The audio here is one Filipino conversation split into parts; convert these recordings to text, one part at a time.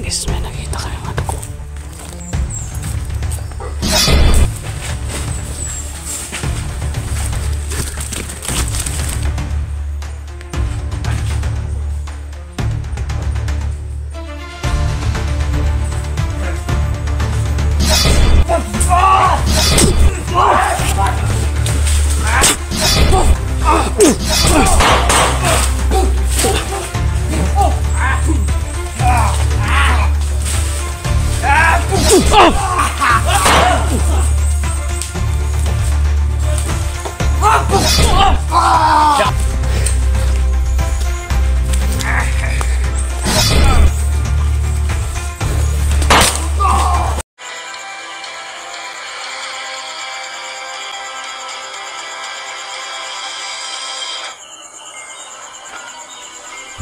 Guys, may nakita kayong ano ko.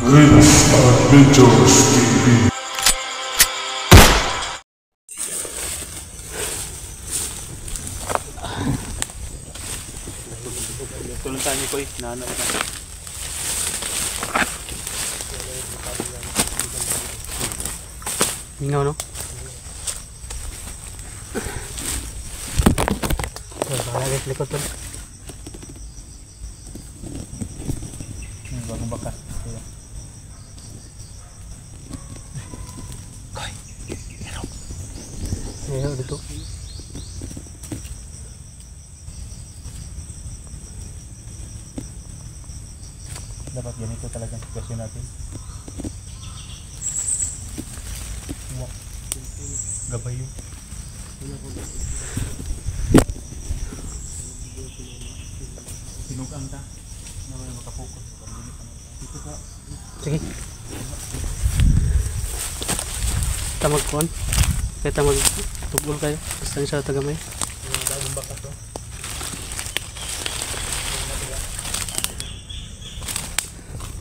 Riz Adventures TV. Tulong tayo niyo ko eh, naano ko na. Mingaw no? Baka guys, likod to. Bagong bakas. Koy, meron. Meron dito. Dapat ganito talaga ang sitwasyon natin. Wow. Gabay yun. Sinugang ta. Na wala makapokus. Sige. Tamag kuhan. Kaya tamag tubol kayo. Basta siya tagamay. Bagong bakas to.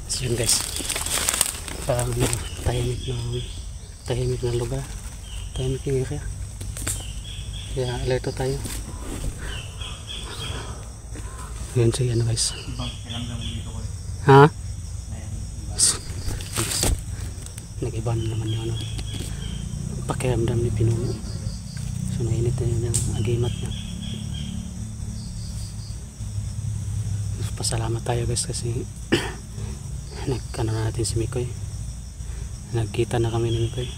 So yun guys. Parang tahimik na lugar. Tahimik yung area. Kaya alerto tayo. Yun siya ano guys. Ha? Nag-iba na naman yung ano, pakiramdam ni Pinuno. So nainit na yun yung agimat niya. Pasalamat tayo guys kasi nagkano na natin si Mikoy. Nagkita na kami ni Mikoy.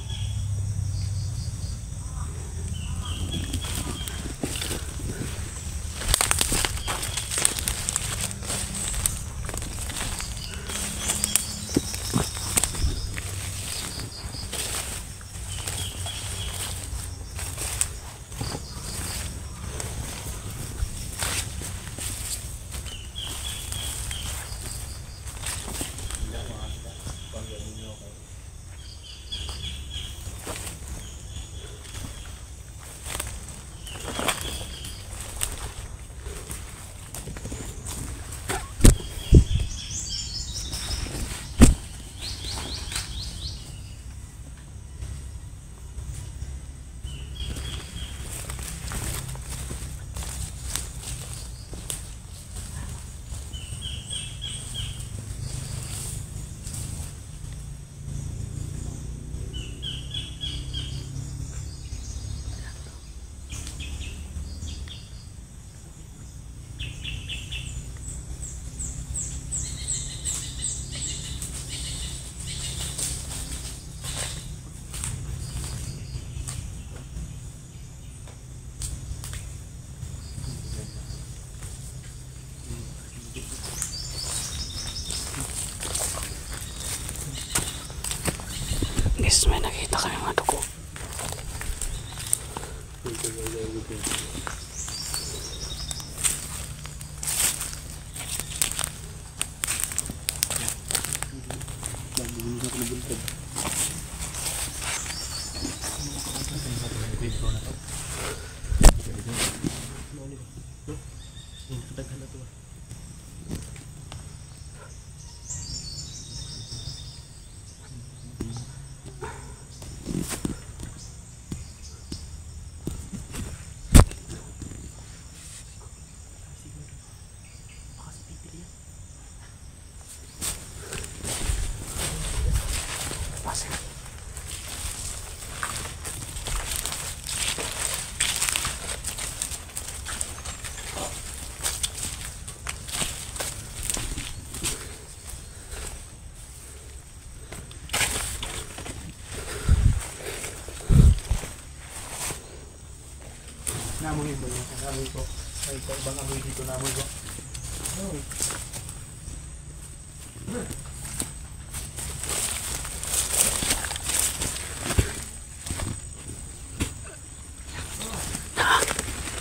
Guys, may nakita kayong ano ko. Namoy ba niya? Namoy ko. May ibang amoy dito namoy ko.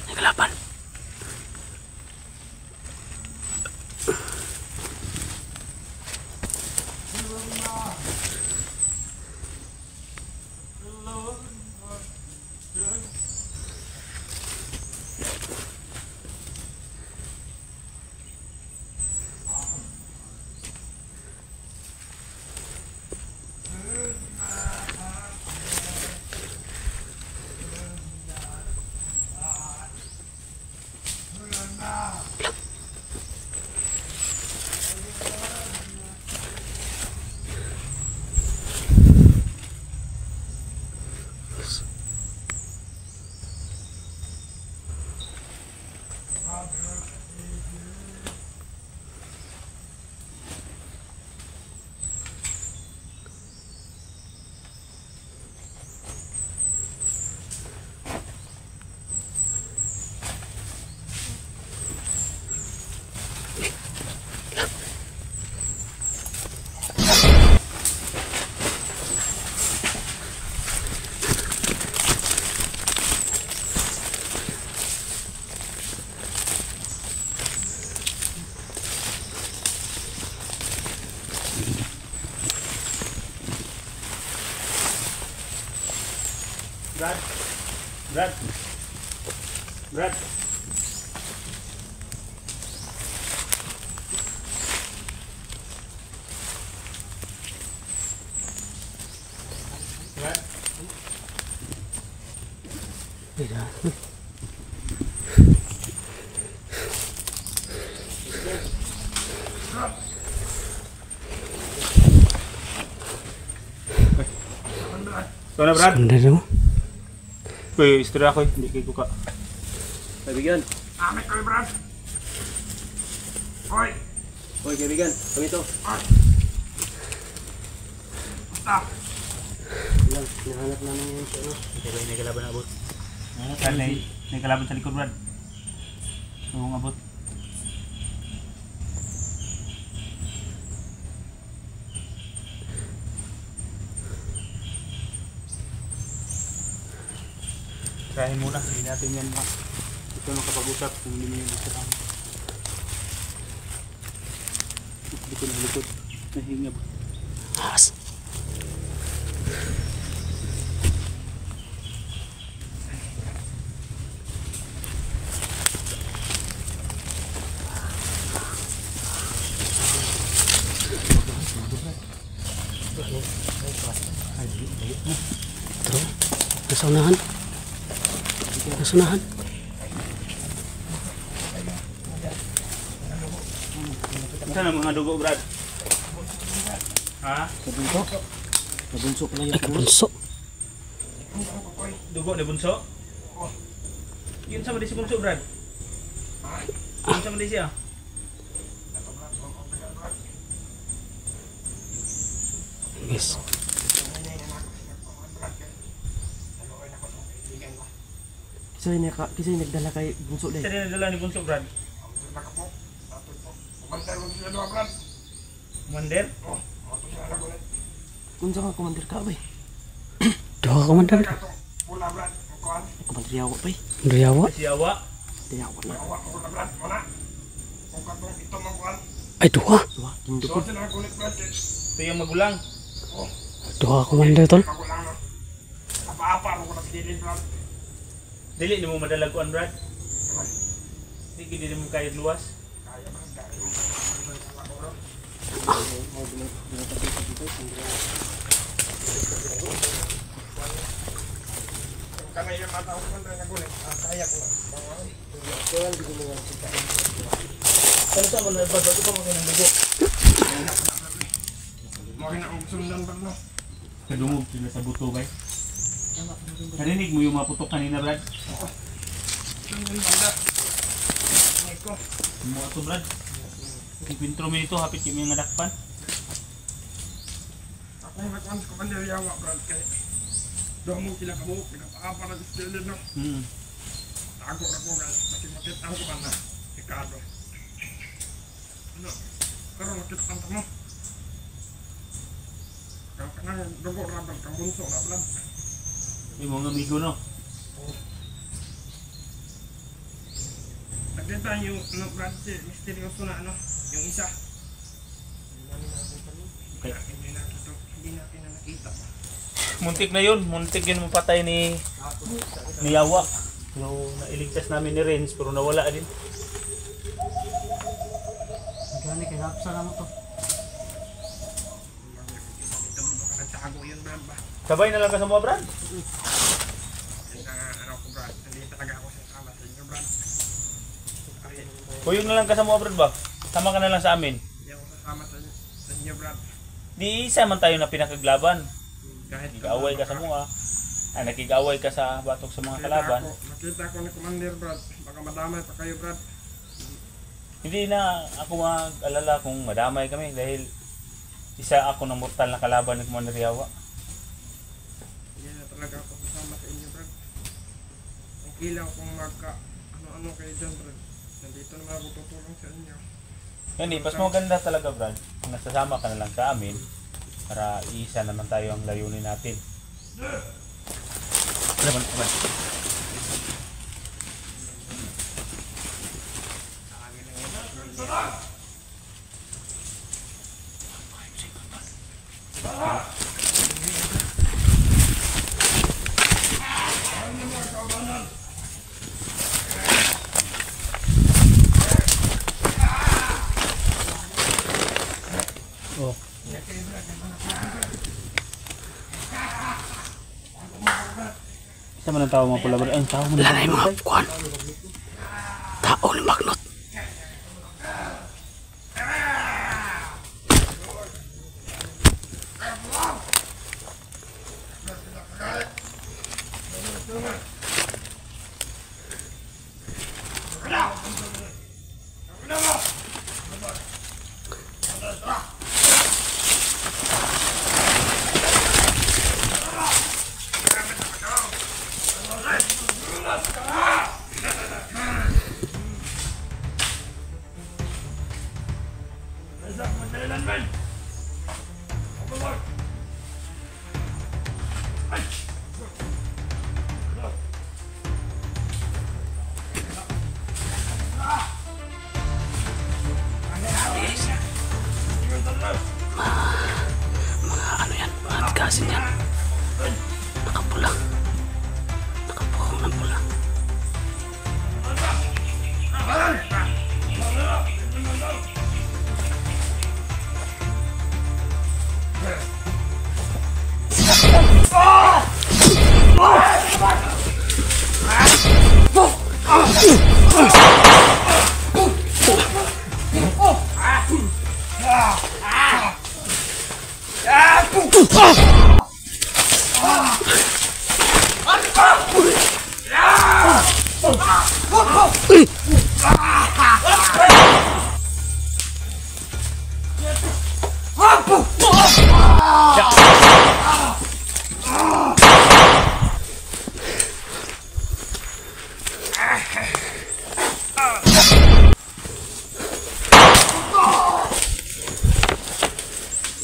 Naglaban. Brad. Brad. Brad. Brad. Tidak. Ito na, Brad. Sebentar dong. Uy, istorya ko. Hindi kayo ko ka. Kaibigan. Amit ko, Brad. Hoy! Hoy kaibigan, kami ito. Basta! Lang, hinahanap namin yung ano. Pero may kalaban na abot. May kalaban sa likod, Brad. Yung abot. Kain muna, hindi natin yan ito nakapag-usap kung hindi mo yung gusto lang. Likod na likod. Nahingab. As. Terus, nasa unahan. Nasa unahan. Saan ang mga dugo, Brad? Ha? Kabunso. Kabunso pala yung Ay, kabunso. Dugo ni bunso? Yun sama di si bunso, Brad. Yun sama di siya. Yes. Kisay nagdala kay bunso Isa day. rin nadala ni bunso, Brad. Kumantar mo sila doon, Brad. Commander? Unsa nga komandir ka bay? Dua komandan. Pula, Brad. Kuhan. Komandir yawa bay. Driawa. Si Yawa. Yawa na. Awak mo na, Brad. Mana? Kung katong ito mo, kuhan. Ay, dua. Dua, tindo So, po. sila ang kulit, Brad. Ito yung magulang. Dua komandan tol. Magulang na. Apa-apa mo ko na pinilin, Brad. Dili ni mo madalaguan, Brad. Sige, di mo kaya luwas. Kaya, Brad. Kaya mo. Karena yung mata ko man na kulit. Kaya ko lang. Kano sa mga nagbabago pa mga ng dugo? Mawin na ang sundan, Brad, no? Kadungog sila sa buto, bay. Narinig mo yung mga putok kanina, Brad? Sundan, banda. Ay ko. Mga ito, Brad. Yung pintro mo ito, hapit yung mga nadakpan. Ako yung nakuhan sa Commander Yawa, Brad. Kaya doon mo sila kabuhok. Pinapa-apa na gusto nila, no? Tago na ko guys. Makit ang ko na. Ikado. Ano? Karon nakita mo. Kang kanang dugo rabal kang bunso na blad. Yung mga amigo no. Nakita yung ano brad si misteryoso na ano, yung isa. Okay. Hindi natin na nakita. Muntik na yun mapatay ni Yawa. Pero nailigtas namin ni Renz pero nawala din. Gani kay hapsa na mo to. Ito mo baka nagtago yun brad ba? Sabay na lang ka sa mga brad. Ano ko brad, hindi talaga ako sasama sa inyo brad. Kahit Kuyog na lang ka sa mga brad ba? Sama ka na lang sa amin. hindi ako sasama sa inyo brad. Di isa man tayo na pinakaglaban. Kahit Nag-away ka sa mga. Nakig-away ka sa batok sa mga kalaban. Makita ko ni Commander brad, baka madamay pa kayo brad. Hindi na ako mag-alala kung madamay kami dahil isa ako ng mortal na kalaban ni Commander Yawa. Hindi na talaga ako sasama sa inyo brad. Okay lang kung magka ano-ano kayo dyan brad. Nandito naman ako tutulong sa inyo. Hindi, mas maganda talaga Brad. Kung nasasama ka na lang sa amin para iisa naman tayo ang layunin natin. Laban. Oh. Isa man ang tao mga pula Brad. Ay, tao mo Lanay mga kuan. Tao ni Magnot. Mga ano yan, mga tikasin yan. Nakapula. Nakapuhong ng pula.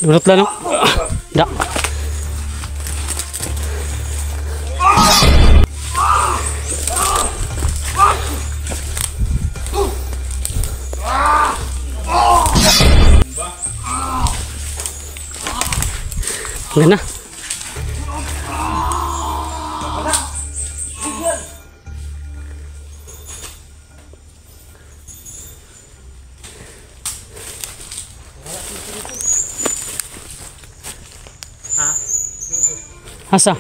Dulot lang no? Da. Yan na. Asa?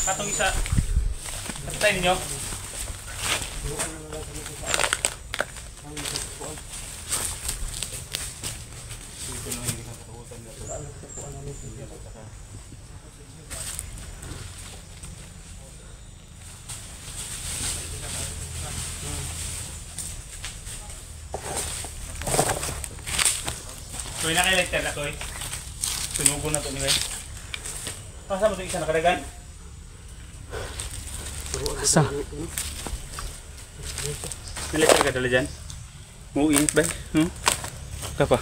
Katong isa. Katay ninyo. Koy na kay lighter na koy. Sunugon na to ni Bay. Pasa mo to isa nakadagan? Asa? Nilighter ka dala dyan? Muinit ba? Kapa?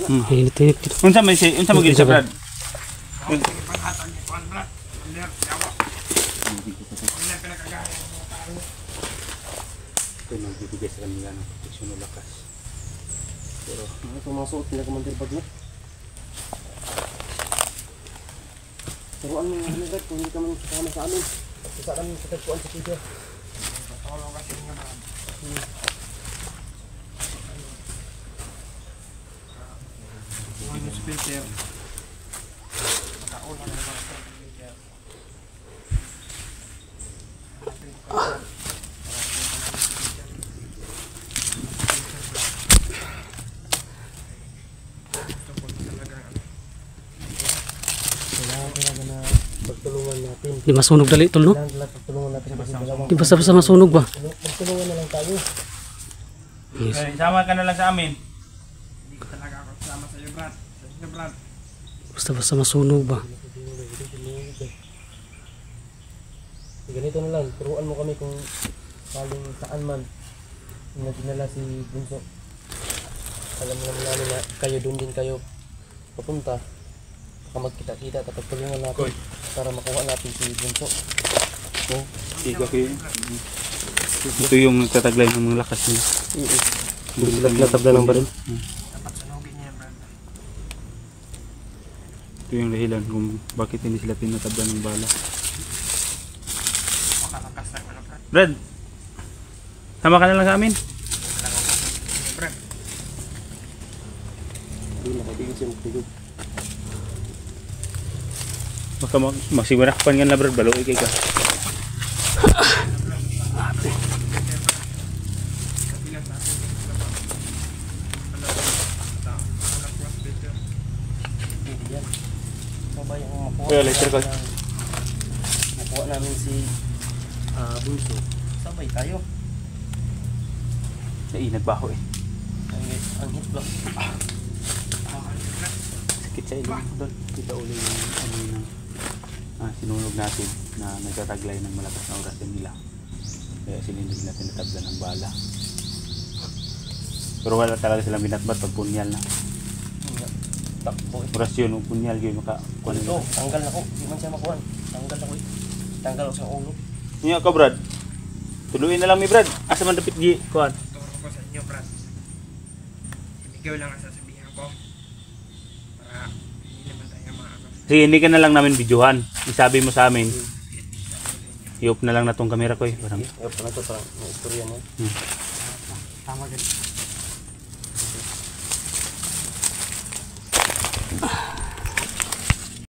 Init-init dito. Unsa mo gini sa Brad? Paghatag ni Juan Brad. Hindi, yawa. Hindi, pinakagaya ng mga tao. Ito yung magbibigay sa kanila ng proteksyon o lakas. Pero, Ano itong mga suot nila Commander Bag mo? Turuan mo nga Brad kung hindi ka man kasama sa amin. Isa kami sa tagpuan sa Peter. Patulong kasi nga Brad. Mga newspaper. Makauna na mga newspaper. Gusto ko talaga Kailangan talaga na pagtulungan natin. Di masunog dali tol no? Kailangan talaga pagtulungan natin kasi dalawang Di basta-basta masunog ba? magtulungan na lang tayo. Yes. sama ka na lang sa amin. hindi ko talaga ako kasama sa iyo Brad. Sa inyo Brad. Basta-basta masunog ba? Ganito na lang, turuan mo kami kung saling saan man na dinala si Bunso. Alam naman namin na kayo doon din kayo papunta. Baka magkita-kita tapos tulungan natin Koy. para makuha natin si Bunso. Iga kayo. Ito yung nagtataglay ng mga lakas niya. Hindi sila tinatabla ng baril. Dapat sanugin niya Brad. Ito yung dahilan kung bakit hindi sila tinatabla ng bala. Makalakas na ano Brad. Brad, sama ka na lang sa amin. Talaga ako sa inyo Brad. Hindi nakabigit siya magtigod. Baka masiwarakpan nga na Brad, baloy kay ka. Kabilang sa atin yung anak ko speaker. Hindi yan. Ikaw ba yung makuha? Kaya, lighter ko. Makuha namin si Bunso. Sabay tayo. Nainag ba ako eh. Ang hit ba? Sakit sa ilong ko doon. Kita uli yung ano yung sinunog natin na nagtataglay ng malakas na oras din nila. Kaya sinindig natin natabla ng bala. Pero wala talaga silang binatbat pag punyal na. Takbo eh. Oras yun, kung punyal yun, makakuha Ito, nila. tanggal ako. Hindi man siya makuha. Tanggal ako eh. Tanggal ako sa ulo. Nga ka Brad. Tuluin na lang mi Brad. Asa man dapit gi kuan. Turo ko sa inyo Brad. Ibigaw lang ang sasabihan ko. Para hindi naman tayo maagap. Sige, hindi ka na lang namin videohan. Isabi mo sa amin. I-off na lang na tong camera ko eh. Parang Ayun, parang ito, parang may istorya niya. Tama din.